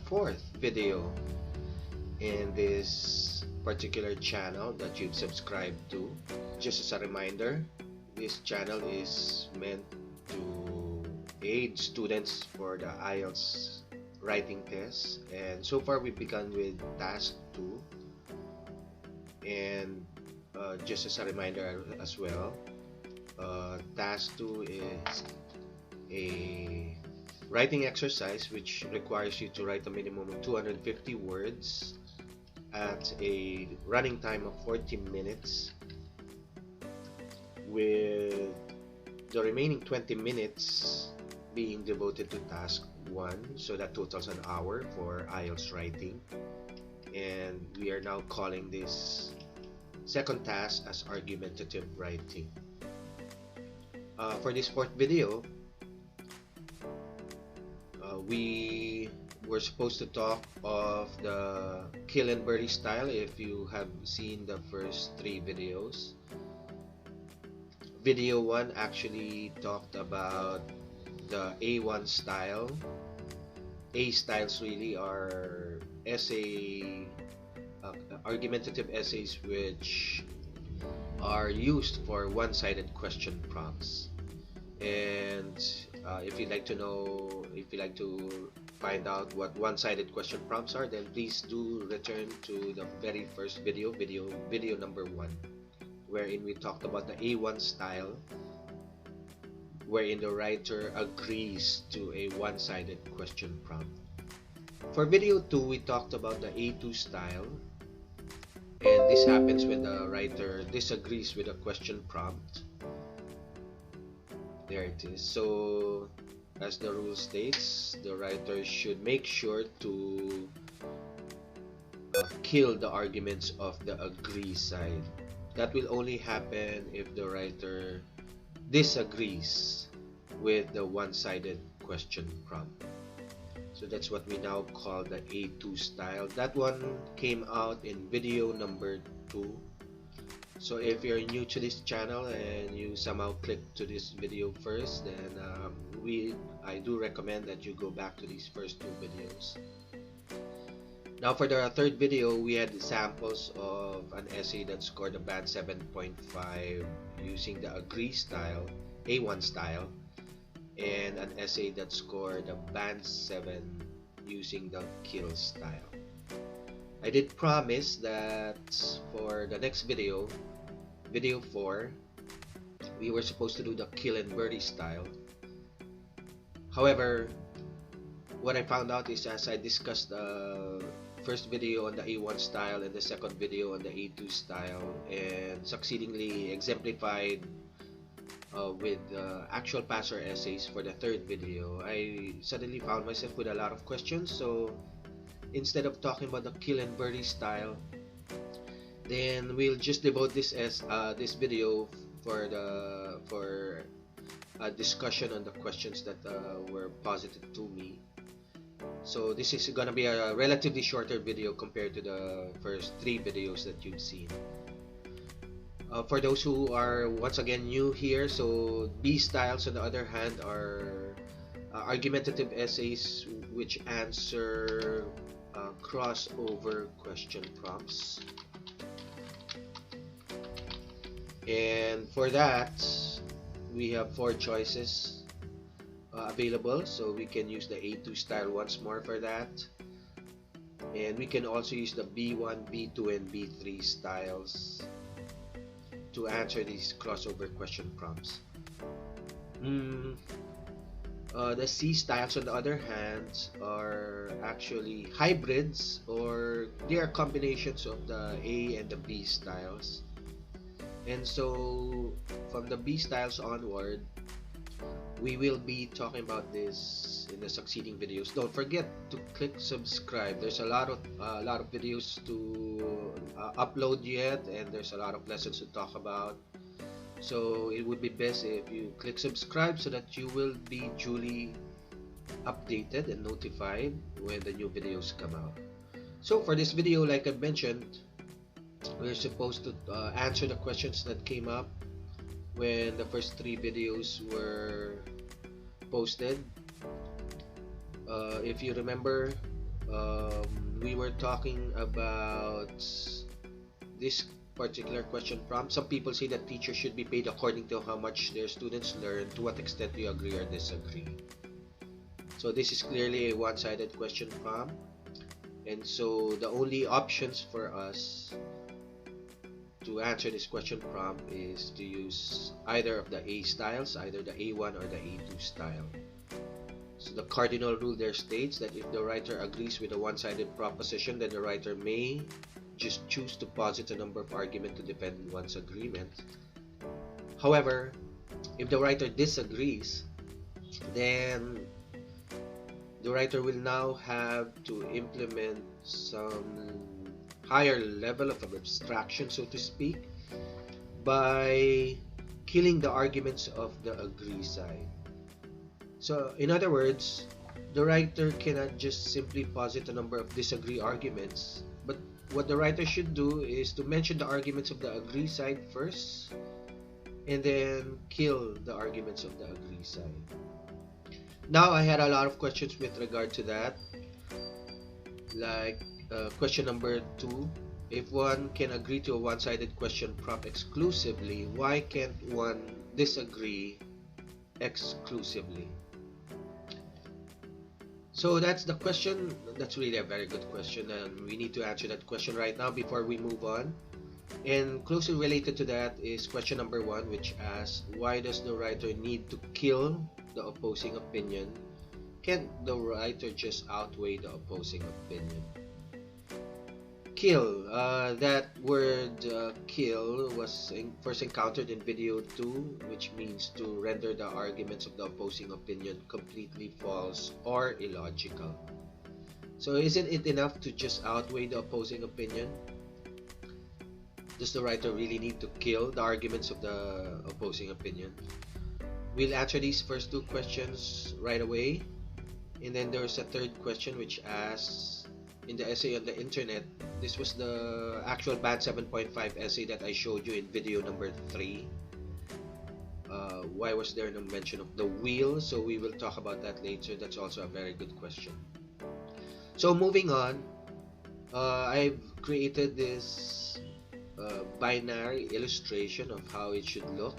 fourth video in this particular channel that you've subscribed to. Just as a reminder, this channel is meant to aid students for the IELTS writing test, and so far we've begun with task 2. And just as a reminder as well, task 2 is a writing exercise which requires you to write a minimum of 250 words at a running time of 40 minutes, with the remaining 20 minutes being devoted to task 1, so that totals an hour for IELTS writing. And we are now calling this second task as argumentative writing. For this fourth video, we were supposed to talk of the kill and bury style. If you have seen the first 3 videos, video 1 actually talked about the A1 style. A styles really are argumentative essays which are used for one-sided question prompts. And if you'd like to find out what one-sided question prompts are, then please do return to the very first video number 1, wherein we talked about the A1 style, wherein the writer agrees to a one-sided question prompt. For video 2, we talked about the A2 style, and this happens when the writer disagrees with a question prompt. There it is. So, as the rule states, the writer should make sure to kill the arguments of the agree side. That will only happen if the writer disagrees with the one-sided question prompt. So that's what we now call the A2 style. That one came out in video number 2. So if you're new to this channel and you somehow clicked to this video first, then I do recommend that you go back to these first 2 videos. Now for the third video, we had samples of an essay that scored a band 7.5 using the agree style, A1 style, and an essay that scored a band 7 using the kill style. I did promise that for the next video, video 4, we were supposed to do the kill and bury style. However, what I found out is, as I discussed the first video on the A1 style and the second video on the A2 style, and succeedingly exemplified with actual passer essays for the third video, I suddenly found myself with a lot of questions. So instead of talking about the kill and bury style, then we'll just devote this video for a discussion on the questions that were posited to me. So this is gonna be a relatively shorter video compared to the first 3 videos that you've seen. For those who are once again new here, so B styles on the other hand are argumentative essays which answer crossover question prompts. And for that, we have 4 choices available. So we can use the A2 style once more for that, and we can also use the B1, B2, and B3 styles to answer these crossover question prompts. The C styles on the other hand are actually hybrids, or they are combinations of the A and the B styles. And so from the B styles onward, we will be talking about this in the succeeding videos. Don't forget to click subscribe. There's a lot of videos to upload yet, and there's a lot of lessons to talk about. So it would be best if you click subscribe so that you will be duly updated and notified when the new videos come out. So for this video, like I mentioned, we're supposed to answer the questions that came up when the first 3 videos were posted. If you remember, we were talking about this particular question prompt. Some people say that teachers should be paid according to how much their students learn. To what extent do you agree or disagree? So this is clearly a one-sided question prompt, and so the only options for us to answer this question prompt is to use either of the A styles, either the A1 or the A2 style. So the cardinal rule there states that if the writer agrees with a one-sided proposition, then the writer may just choose to posit a number of arguments to defend one's agreement. However, if the writer disagrees, then the writer will now have to implement some higher level of abstraction, so to speak, by killing the arguments of the agree side. So, in other words, the writer cannot just simply posit a number of disagree arguments, but what the writer should do is to mention the arguments of the agree side first, and then kill the arguments of the agree side. Now, I had a lot of questions with regard to that, like question number 2. If one can agree to a one-sided question prompt exclusively, why can't one disagree exclusively? So that's the question. That's really a very good question, and we need to answer that question right now before we move on. And closely related to that is question number 1, which asks, why does the writer need to kill the opposing opinion? Can't the writer just outweigh the opposing opinion? Kill. That word kill was first encountered in video 2, which means to render the arguments of the opposing opinion completely false or illogical. So isn't it enough to just outweigh the opposing opinion? Does the writer really need to kill the arguments of the opposing opinion? We'll answer these first 2 questions right away. And then there's a third question which asks, in the essay on the internet, this was the actual band 7.5 essay that I showed you in video number 3. Why was there no mention of the wheel? So we will talk about that later. That's also a very good question. So moving on, I've created this binary illustration of how it should look.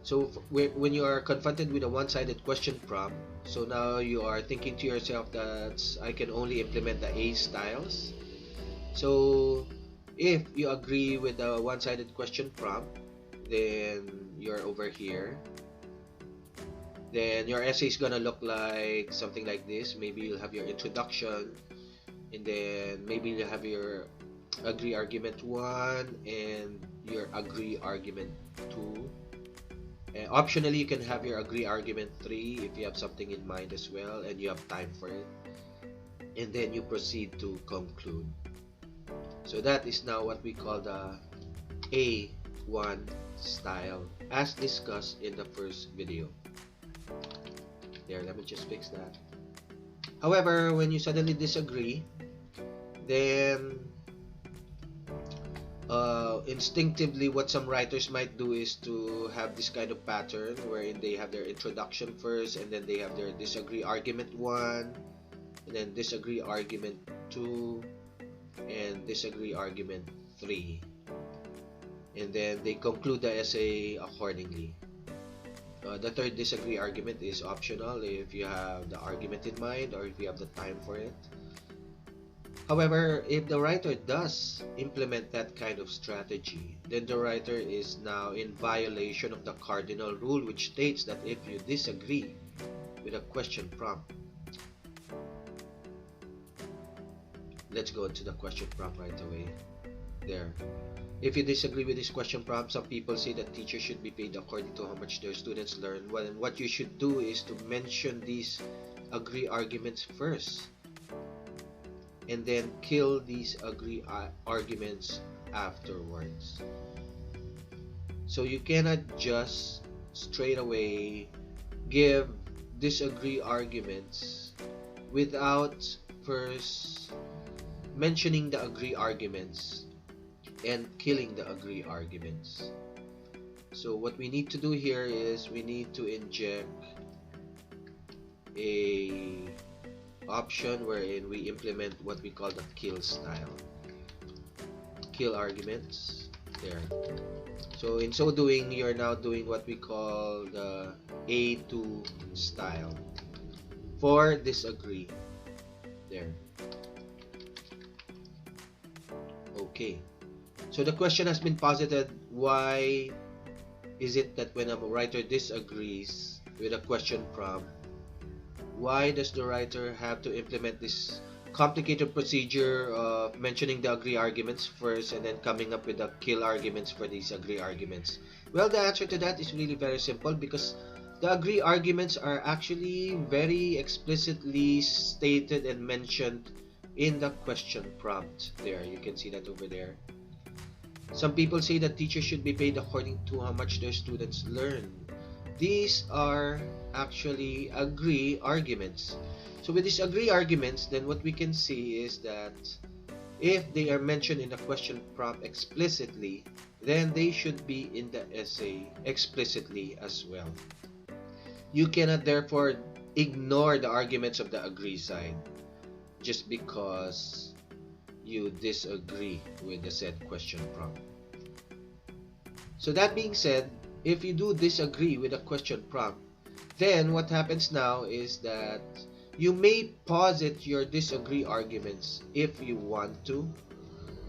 So when you are confronted with a one-sided question prompt, so now you are thinking to yourself that I can only implement the A styles. So if you agree with the one-sided question prompt, then you're over here. Then your essay is gonna look like something like this. Maybe you'll have your introduction, and then maybe you'll have your agree argument 1 and your agree argument 2. Optionally, you can have your agree argument 3 if you have something in mind as well and you have time for it. And then you proceed to conclude. So that is now what we call the A1 style, as discussed in the first video. There, let me just fix that. However, when you suddenly disagree, then instinctively what some writers might do is to have this kind of pattern wherein they have their introduction first, and then they have their disagree argument 1, and then disagree argument 2, and disagree argument 3, and then they conclude the essay accordingly. The third disagree argument is optional if you have the argument in mind or if you have the time for it. However, if the writer does implement that kind of strategy, then the writer is now in violation of the cardinal rule, which states that if you disagree with a question prompt, let's go into the question prompt right away. There. If you disagree with this question prompt, some people say that teachers should be paid according to how much their students learn. Well, and what you should do is to mention these agree arguments first, and then kill these agree arguments afterwards. So you cannot just straight away give disagree arguments without first mentioning the agree arguments and killing the agree arguments. So what we need to do here is we need to inject a option wherein we implement what we call the kill style. Kill arguments. There. So in so doing, you're now doing what we call the A2 style. For disagree. There. Okay. So the question has been posited, why is it that when a writer disagrees with a question prompt, why does the writer have to implement this complicated procedure of mentioning the agree arguments first and then coming up with the kill arguments for these agree arguments? Well, the answer to that is really very simple, because the agree arguments are actually very explicitly stated and mentioned in the question prompt. There, you can see that over there. Some people say that teachers should be paid according to how much their students learn. These are actually agree arguments. So with these agree arguments, then what we can see is that if they are mentioned in the question prompt explicitly, then they should be in the essay explicitly as well. You cannot therefore ignore the arguments of the agree side just because you disagree with the said question prompt. So that being said, if you do disagree with a question prompt, then what happens now is that you may posit your disagree arguments if you want to,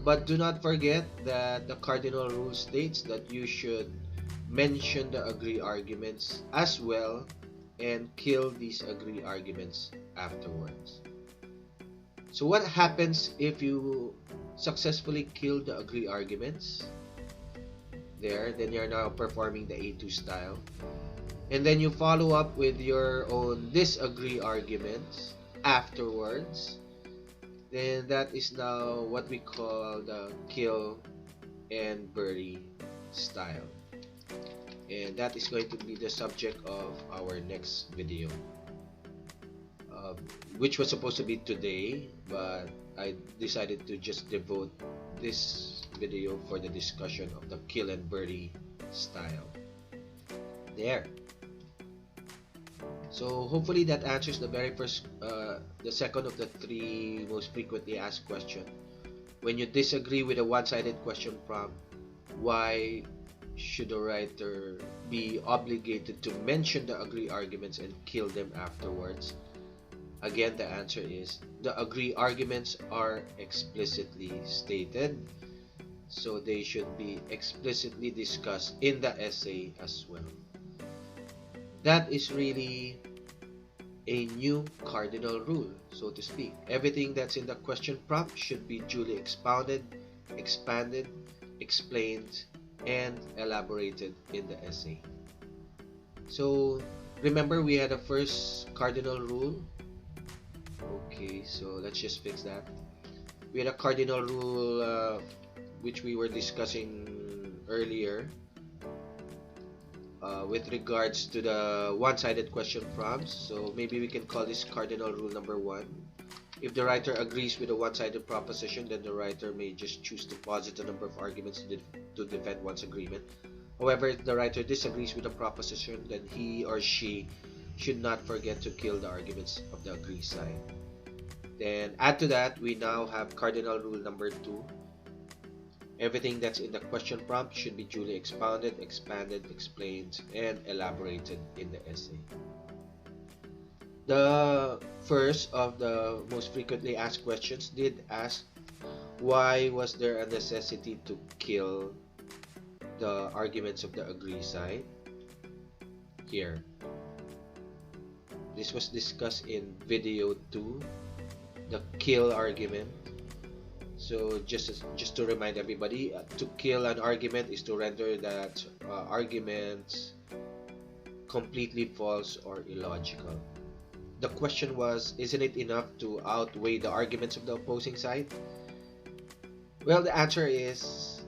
but do not forget that the cardinal rule states that you should mention the agree arguments as well and kill these agree arguments afterwards. So what happens if you successfully kill the agree arguments? There, then you're now performing the A2 style. And then you follow up with your own disagree arguments afterwards. Then that is now what we call the kill and bury style. And that is going to be the subject of our next video, which was supposed to be today, but I decided to just devote this video for the discussion of the kill and bury style. There. So hopefully that answers the very first, the second of the three most frequently asked questions. When you disagree with a one-sided question prompt, why should a writer be obligated to mention the agree arguments and kill them afterwards? Again, the answer is the agree arguments are explicitly stated, so they should be explicitly discussed in the essay as well. That is really a new cardinal rule, so to speak. Everything that's in the question prompt should be duly expounded, expanded, explained, and elaborated in the essay. So remember, we had a first cardinal rule. Okay, so let's just fix that. We had a cardinal rule which we were discussing earlier with regards to the one-sided question prompts. So maybe we can call this cardinal rule number 1. If the writer agrees with a one-sided proposition, then the writer may just choose to posit a number of arguments to defend one's agreement. However, if the writer disagrees with a proposition, then he or she should not forget to kill the arguments of the agree side. Then add to that, we now have cardinal rule number 2. Everything that's in the question prompt should be duly expounded, expanded, explained, and elaborated in the essay. The first of the most frequently asked questions did ask, why was there a necessity to kill the arguments of the agree side? Here. This was discussed in video 2, the kill argument. So just to remind everybody, to kill an argument is to render that argument completely false or illogical. The question was, isn't it enough to outweigh the arguments of the opposing side? Well, the answer is,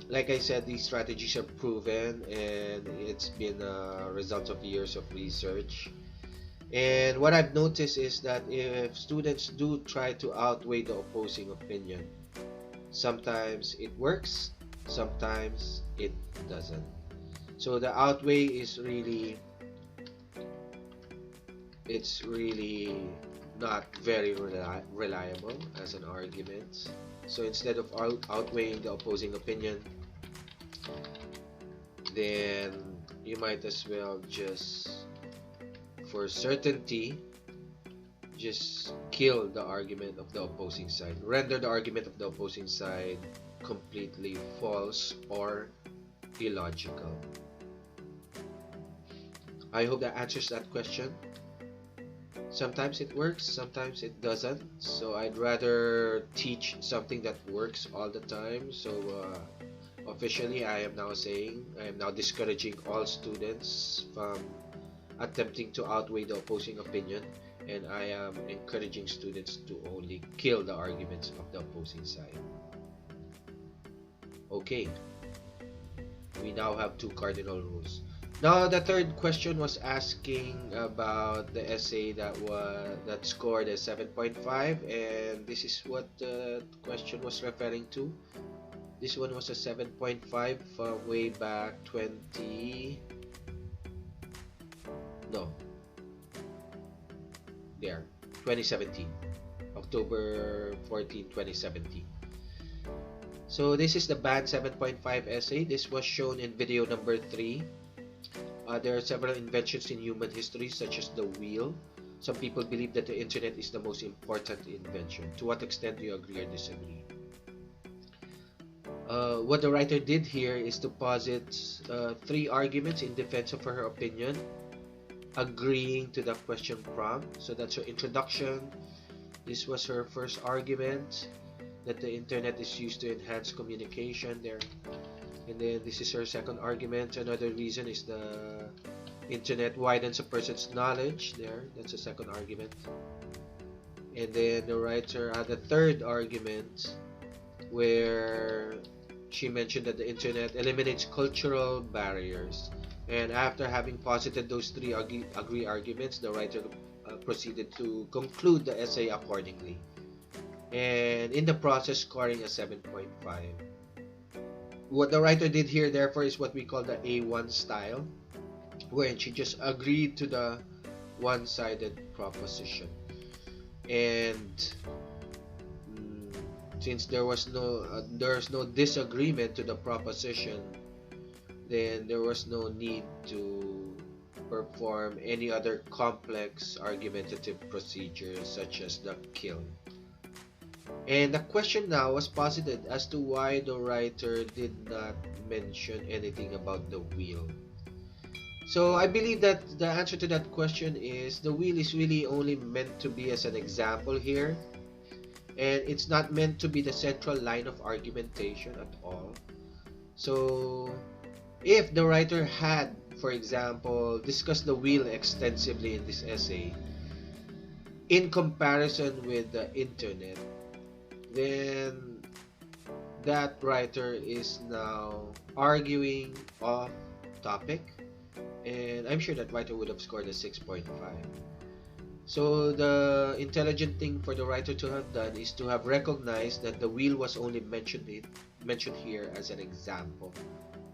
like I said, these strategies are proven and it's been a result of years of research. And what I've noticed is that if students do try to outweigh the opposing opinion, sometimes it works, sometimes it doesn't. So the outweigh is really, it's really not very reliable as an argument. So instead of outweighing the opposing opinion, then you might as well just, for certainty, just kill the argument of the opposing side. Render the argument of the opposing side completely false or illogical. I hope that answers that question. Sometimes it works, sometimes it doesn't. So I'd rather teach something that works all the time. So officially, I am now discouraging all students from attempting to outweigh the opposing opinion, and I am encouraging students to only kill the arguments of the opposing side. Okay, we now have two cardinal rules. Now the third question was asking about the essay that scored a 7.5, and this is what the question was referring to. This one was a 7.5 from way back 2017, October 14, 2017. So this is the band 7.5 essay. This was shown in video number 3. There are several inventions in human history, such as the wheel. Some people believe that the internet is the most important invention. To what extent do you agree or disagree? What the writer did here is to posit 3 arguments in defense of her opinion, agreeing to the question prompt. So that's her introduction. This was her first argument, that the internet is used to enhance communication there. And then this is her second argument. Another reason is the internet widens a person's knowledge there. That's the second argument. And then the writer had a third argument where she mentioned that the internet eliminates cultural barriers. And after having posited those 3 agree arguments, the writer proceeded to conclude the essay accordingly, and in the process scoring a 7.5. What the writer did here, therefore, is what we call the A1 style, wherein she just agreed to the one-sided proposition. And since there's no disagreement to the proposition, then there was no need to perform any other complex argumentative procedures such as the kill. And the question now was posited as to why the writer did not mention anything about the wheel. So I believe that the answer to that question is the wheel is really only meant to be as an example here, and it's not meant to be the central line of argumentation at all. So if the writer had, for example, discussed the wheel extensively in this essay in comparison with the internet, then that writer is now arguing off topic, and I'm sure that writer would have scored a 6.5. So the intelligent thing for the writer to have done is to have recognized that the wheel was only mentioned here as an example,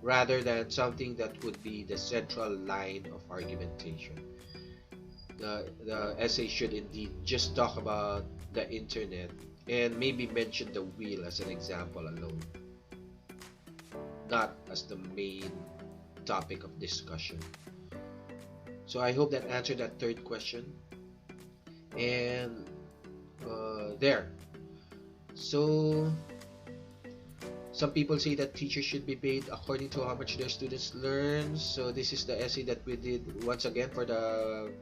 rather than something that would be the central line of argumentation. The essay should indeed just talk about the internet and maybe mention the wheel as an example alone, not as the main topic of discussion. So I hope that answered that third question. And there. So some people say that teachers should be paid according to how much their students learn. So this is the essay that we did once again for the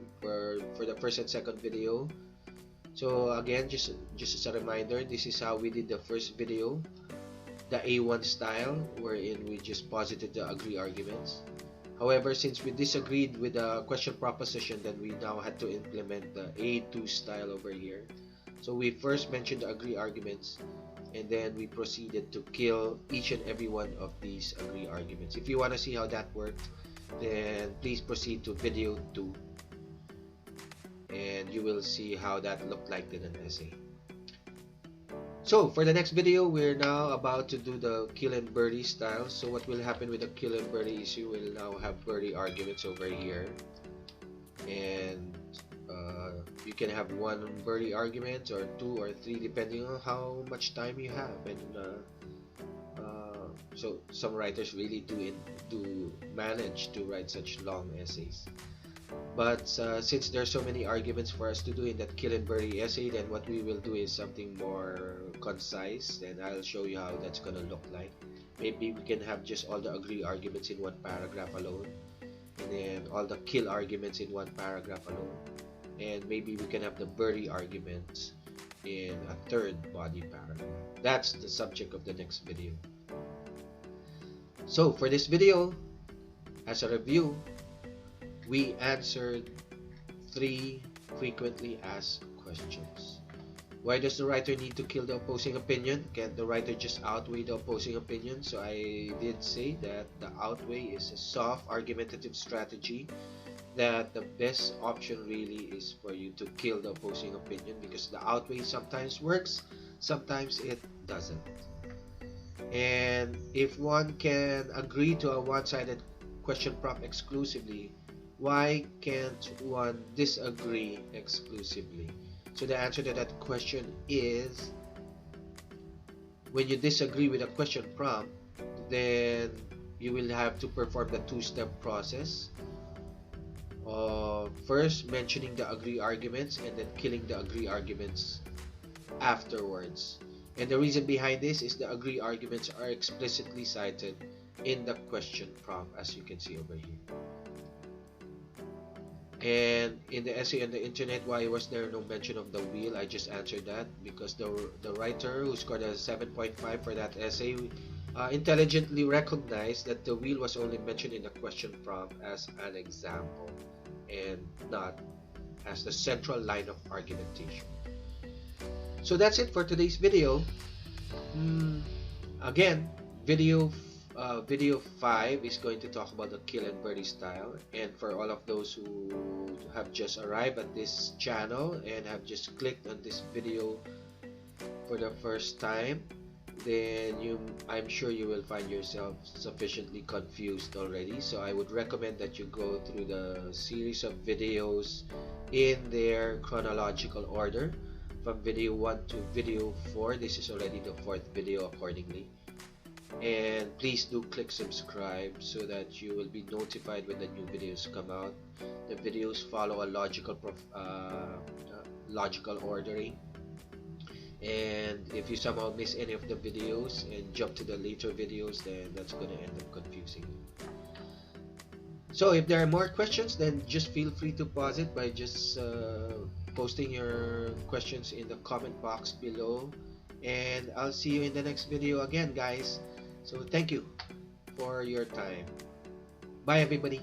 first and second video. So again, just as a reminder, this is how we did the first video, the A1 style, wherein we just posited the agree arguments. However, since we disagreed with the question proposition, then we now had to implement the A2 style over here. So we first mentioned the agree arguments, and then we proceeded to kill each and every one of these agree arguments. If you want to see how that worked, then please proceed to video 2, and you will see how that looked like in an essay. So for the next video, we're now about to do the kill and birdie style. So what will happen with the kill and birdie is you will now have birdie arguments over here, and You can have one birdie argument or two or three depending on how much time you have, and so some writers really do manage to write such long essays. But since there's so many arguments for us to do in that kill and birdie essay, then what we will do is something more concise, and I'll show you how that's gonna look like. Maybe we can have just all the agree arguments in one paragraph alone, and then all the kill arguments in one paragraph alone, and maybe we can have the birdie arguments in a third body paragraph. That's the subject of the next video. So for this video, as a review, we answered 3 frequently asked questions. Why does the writer need to kill the opposing opinion? Can't the writer just outweigh the opposing opinion? So I did say that the outweigh is a soft argumentative strategy, that the best option really is for you to kill the opposing opinion, because the outweigh sometimes works, sometimes it doesn't. And if one can agree to a one-sided question prompt exclusively, why can't one disagree exclusively? So the answer to that question is, when you disagree with a question prompt, then you will have to perform the two-step process of first mentioning the agree arguments and then killing the agree arguments afterwards. And the reason behind this is the agree arguments are explicitly cited in the question prompt, as you can see over here. And in the essay on the internet, why was there no mention of the wheel? I just answered that because the writer who scored a 7.5 for that essay intelligently recognized that the wheel was only mentioned in the question prompt as an example and not as the central line of argumentation. So that's it for today's video. Again, video 5 is going to talk about the kill and birdie style. And for all of those who have just arrived at this channel and have just clicked on this video for the first time, then I'm sure you will find yourself sufficiently confused already. So I would recommend that you go through the series of videos in their chronological order, from video 1 to video 4. This is already the 4th video accordingly. And please do click subscribe so that you will be notified when the new videos come out. The videos follow a logical ordering, and if you somehow miss any of the videos and jump to the later videos, then that's going to end up confusing you. So if there are more questions, then just feel free to pause it by just posting your questions in the comment box below, and I'll see you in the next video again, guys. So thank you for your time. Bye everybody.